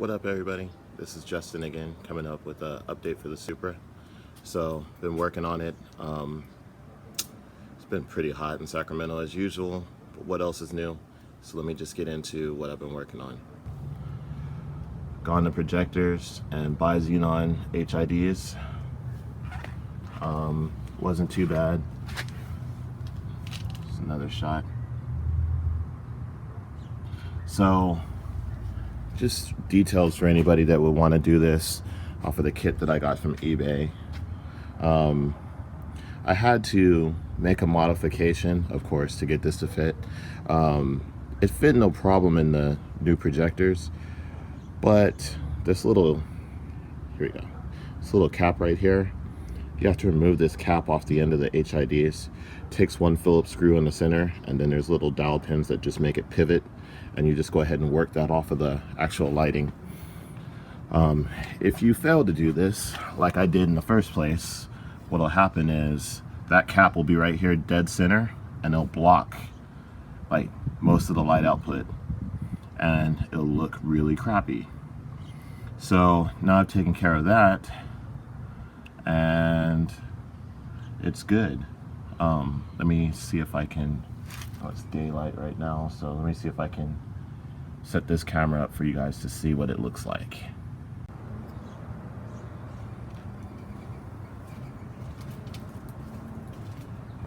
What up, everybody? This is Justin again, coming up with an update for the Supra. So, been working on it. It's been pretty hot in Sacramento as usual, but what else is new? So let me just get into what I've been working on. Gone to projectors and Bi-Xenon HIDs. Wasn't too bad. Just another shot. So, just details for anybody that would want to do this off of the kit that I got from eBay. I had to make a modification, of course, to get this to fit. It fit no problem in the new projectors, but this little, here we go, this little cap right here, you have to remove this cap off the end of the HIDs. Takes one Phillips screw in the center, and then there's little dowel pins that just make it pivot, and you just go ahead and work that off of the actual lighting. If you fail to do this, like I did in the first place, what'll happen is that cap will be right here dead center, and it'll block like most of the light output, and it'll look really crappy. So now I've taken care of that, and it's good. Let me see if I can, oh, it's daylight right now, so let me see if I can set this camera up for you guys to see what it looks like.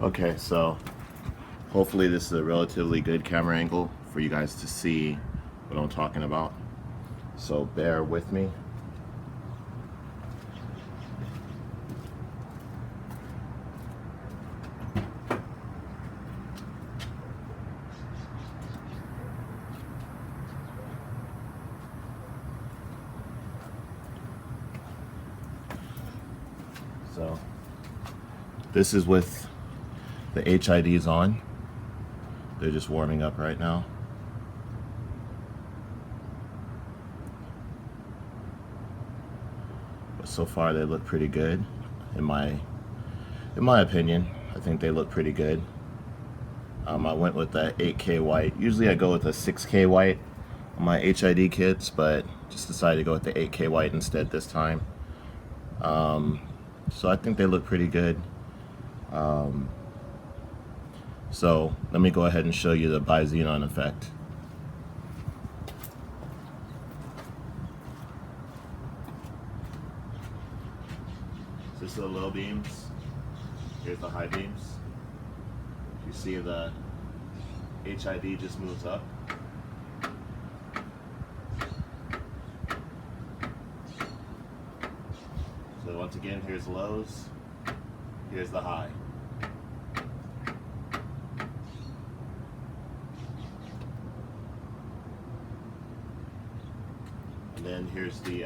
Okay, so hopefully this is a relatively good camera angle for you guys to see what I'm talking about. So bear with me. So this is with the HIDs on. They're just warming up right now. But so far they look pretty good in my opinion. I think they look pretty good. I went with the 8K white. Usually I go with a 6K white on my HID kits, but just decided to go with the 8K white instead this time. So I think they look pretty good. So let me go ahead and show you the Bi-Xenon effect. So this are the low beams. Here's the high beams. You see the HID just moves up. So once again, here's lows, here's the high. And then here's the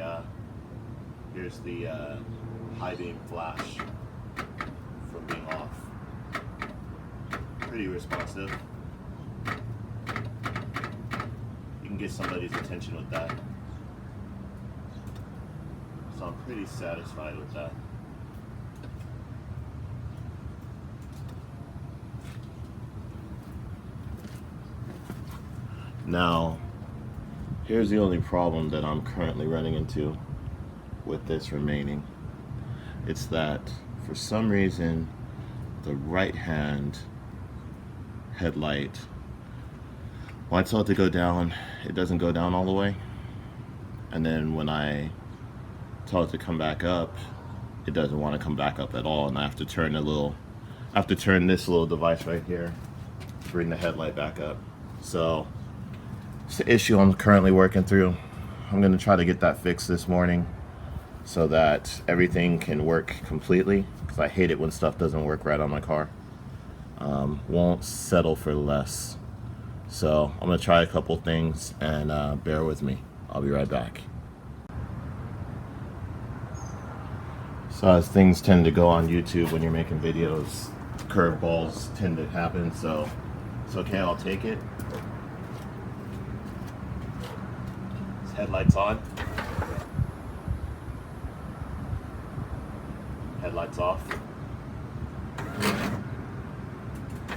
high beam flash from being off. Pretty responsive. You can get somebody's attention with that. So I'm pretty satisfied with that. Now, here's the only problem that I'm currently running into with this remaining. It's that for some reason the right hand headlight, when I tell it to go down, it doesn't go down all the way. And then when I tell it to come back up, it doesn't want to come back up at all, and I have to turn this little device right here to bring the headlight back up. So it's the issue I'm currently working through. I'm going to try to get that fixed this morning so that everything can work completely, because I hate it when stuff doesn't work right on my car. Won't settle for less. So I'm going to try a couple things, and bear with me. I'll be right back. So as things tend to go on YouTube when you're making videos, curveballs tend to happen, so it's okay, I'll take it. This headlight's on. Headlights off.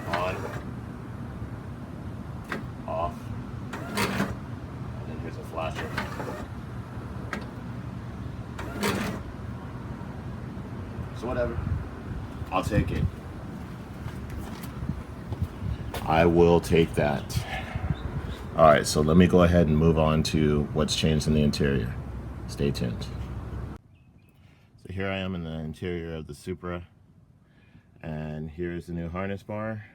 On. Off. And then here's a flasher. So whatever, I'll take it. I will take that. All right, so let me go ahead and move on to what's changed in the interior. Stay tuned. So here I am in the interior of the Supra, and here's the new harness bar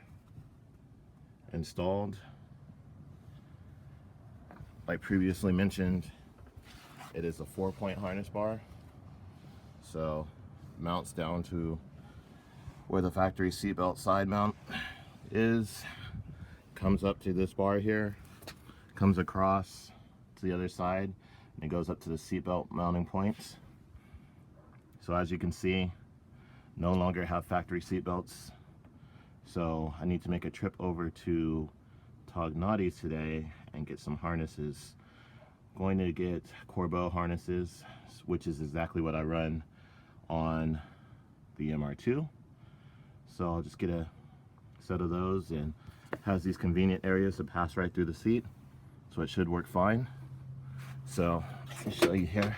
installed. Like previously mentioned, it is a 4-point harness bar, so mounts down to where the factory seatbelt side mount is, comes up to this bar here, comes across to the other side, and it goes up to the seatbelt mounting points. So as you can see, no longer have factory seatbelts. So I need to make a trip over to Tognotti's today and get some harnesses. Going to get Corbeau harnesses, which is exactly what I run on the MR2. So I'll just get a set of those, and has these convenient areas to pass right through the seat. So it should work fine. So let me show you here.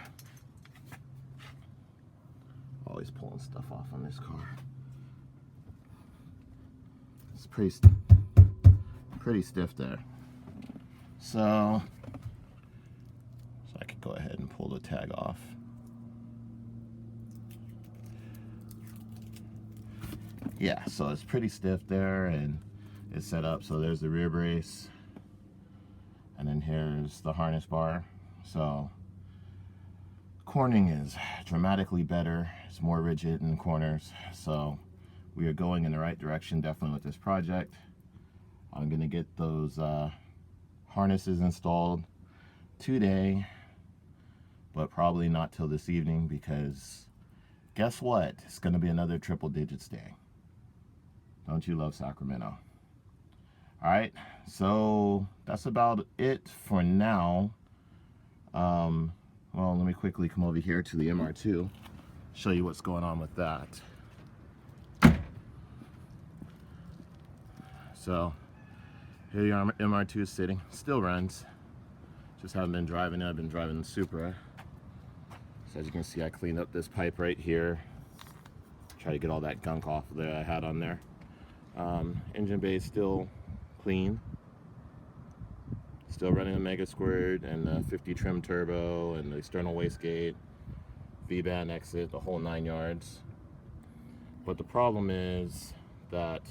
Always pulling stuff off on this car. It's pretty stiff there. So I could go ahead and pull the tag off. Yeah, so it's pretty stiff there, and it's set up. So there's the rear brace, and then here's the harness bar. So cornering is dramatically better. It's more rigid in the corners. So we are going in the right direction definitely with this project. I'm gonna get those harnesses installed today, but probably not till this evening, because guess what? It's gonna be another triple digits day. Don't you love Sacramento? All right, so that's about it for now. Well, let me quickly come over here to the MR2, show you what's going on with that. So here your MR2 is sitting, still runs. Just haven't been driving it. I've been driving the Supra. So as you can see, I cleaned up this pipe right here. Try to get all that gunk off that I had on there. Engine bay is still clean. Still running a MegaSquirt and the 50 trim turbo and the external wastegate, V-band exit, the whole 9 yards. But the problem is that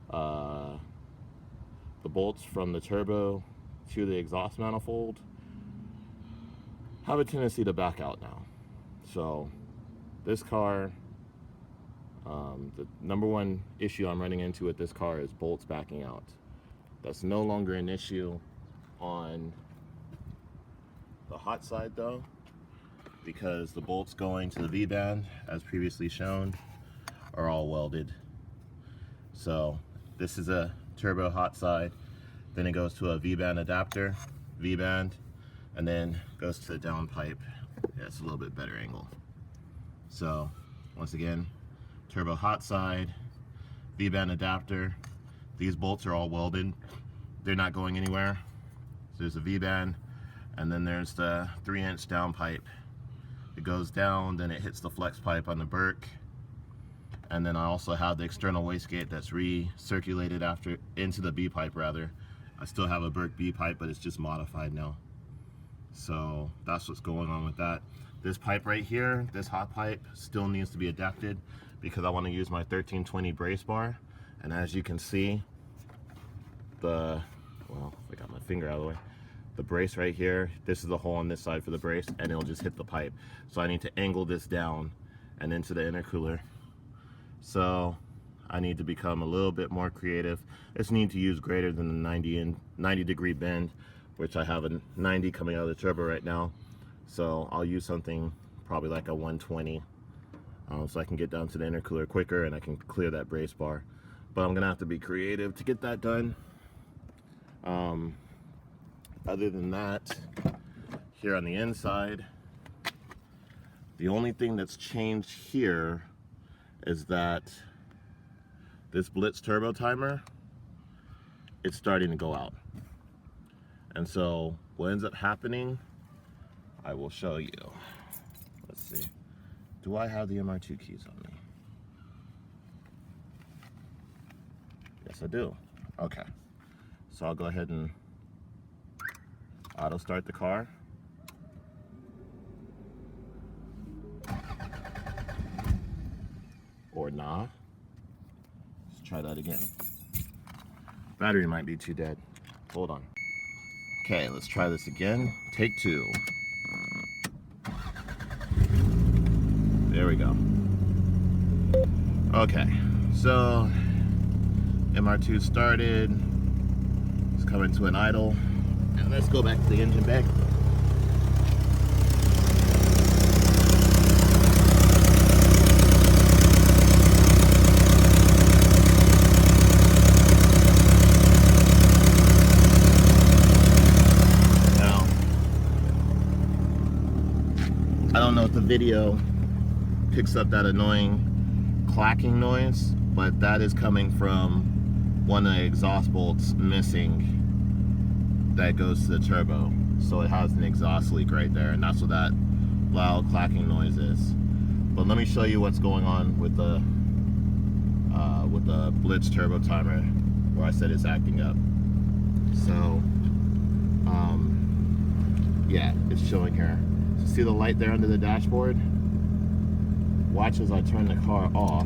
the bolts from the turbo to the exhaust manifold have a tendency to back out now. So this car, the number one issue I'm running into with this car is bolts backing out. That's no longer an issue on the hot side though, because the bolts going to the V-band, as previously shown, are all welded. So this is a turbo hot side, then it goes to a V-band adapter, V-band, and then goes to the downpipe. Yeah, it's a little bit better angle. So once again, turbo hot side, V-band adapter. These bolts are all welded. They're not going anywhere. So there's a V-band, and then there's the 3-inch downpipe. It goes down, then it hits the flex pipe on the Berk. And then I also have the external wastegate that's recirculated after into the B-pipe rather. I still have a Berk B-pipe, but it's just modified now. So that's what's going on with that. This pipe right here, this hot pipe, still needs to be adapted because I want to use my 1320 brace bar. And as you can see, well, I got my finger out of the way. The brace right here, this is the hole on this side for the brace, and it'll just hit the pipe. So I need to angle this down and into the intercooler. So I need to become a little bit more creative. I just need to use greater than the 90 degree bend, which I have a 90 coming out of the turbo right now. So I'll use something probably like a 120, so I can get down to the intercooler quicker and I can clear that brace bar. But I'm gonna have to be creative to get that done. Other than that, here on the inside, the only thing that's changed here is that this Blitz turbo timer, it's starting to go out. And so what ends up happening, I will show you. Let's see. Do I have the MR2 keys on me? Yes, I do. Okay. So I'll go ahead and auto start the car. Or nah. Let's try that again. Battery might be too dead. Hold on. Okay, let's try this again. Take 2. There we go. Okay, so MR2 started. It's coming to an idle. And let's go back to the engine bay. Now, I don't know if the video picks up that annoying clacking noise, but that is coming from one of the exhaust bolts missing that goes to the turbo. So it has an exhaust leak right there, and that's what that loud clacking noise is. But let me show you what's going on with the Blitz turbo timer, where I said it's acting up. So yeah, it's showing here. So see the light there under the dashboard? Watch as I turn the car off.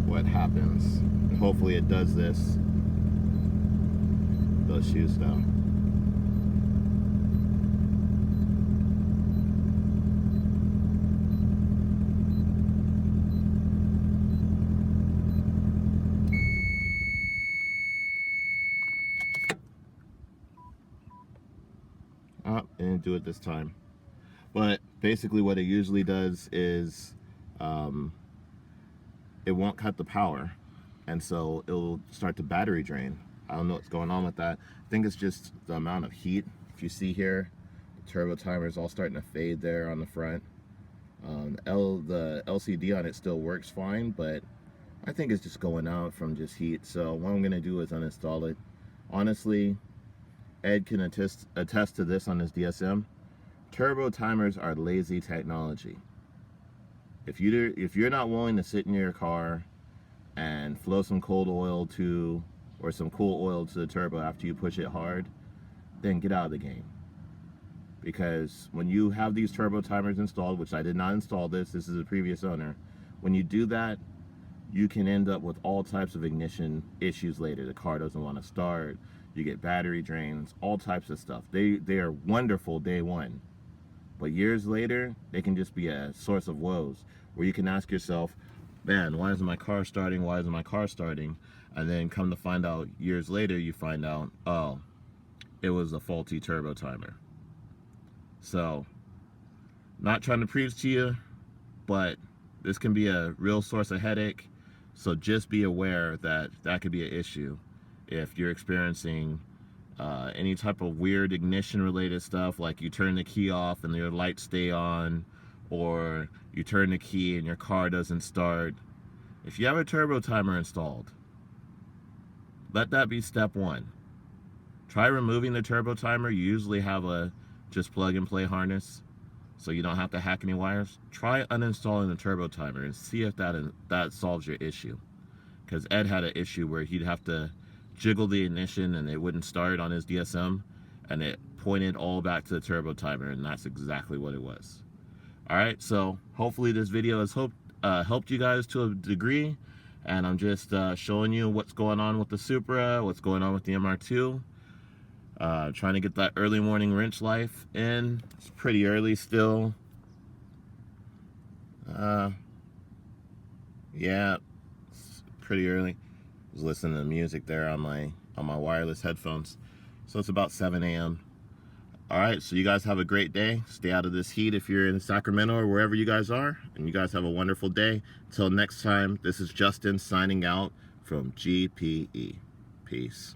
What happens? And hopefully it does this. Those shoes down. Oh, it didn't do it this time. But basically what it usually does is it won't cut the power, and so it'll start to battery drain. I don't know what's going on with that. I think it's just the amount of heat. If you see here, the turbo timer is all starting to fade there on the front. The LCD on it still works fine, but I think it's just going out from just heat. So what I'm gonna do is uninstall it. Honestly, Ed can attest to this on his DSM. Turbo timers are lazy technology. If you're not willing to sit in your car and flow some cold oil to, or some cool oil to the turbo after you push it hard, then get out of the game. Because when you have these turbo timers installed, which I did not install this is a previous owner, when you do that, you can end up with all types of ignition issues later. The car doesn't want to start, you get battery drains, all types of stuff. They are wonderful day one. But years later, they can just be a source of woes, where you can ask yourself, man, why isn't my car starting? Why isn't my car starting? And then come to find out years later, you find out, oh, it was a faulty turbo timer. So, not trying to preach to you, but this can be a real source of headache. So just be aware that that could be an issue if you're experiencing any type of weird ignition related stuff, like you turn the key off and your lights stay on, or you turn the key and your car doesn't start. If you have a turbo timer installed, let that be step one. Try removing the turbo timer. You usually have a just plug and play harness, so you don't have to hack any wires. Try uninstalling the turbo timer and see if that solves your issue. Because Ed had an issue where he'd have to jiggle the ignition and it wouldn't start on his DSM, and it pointed all back to the turbo timer, and that's exactly what it was. Alright, so hopefully this video has helped you guys to a degree, and I'm just showing you what's going on with the Supra, what's going on with the MR2. Trying to get that early morning wrench life in. It's pretty early still. Yeah, it's pretty early. I was listening to music there on my wireless headphones. So it's about 7 a.m. Alright, so you guys have a great day. Stay out of this heat if you're in Sacramento or wherever you guys are. And you guys have a wonderful day. Till next time, this is Justin signing out from GPE. Peace.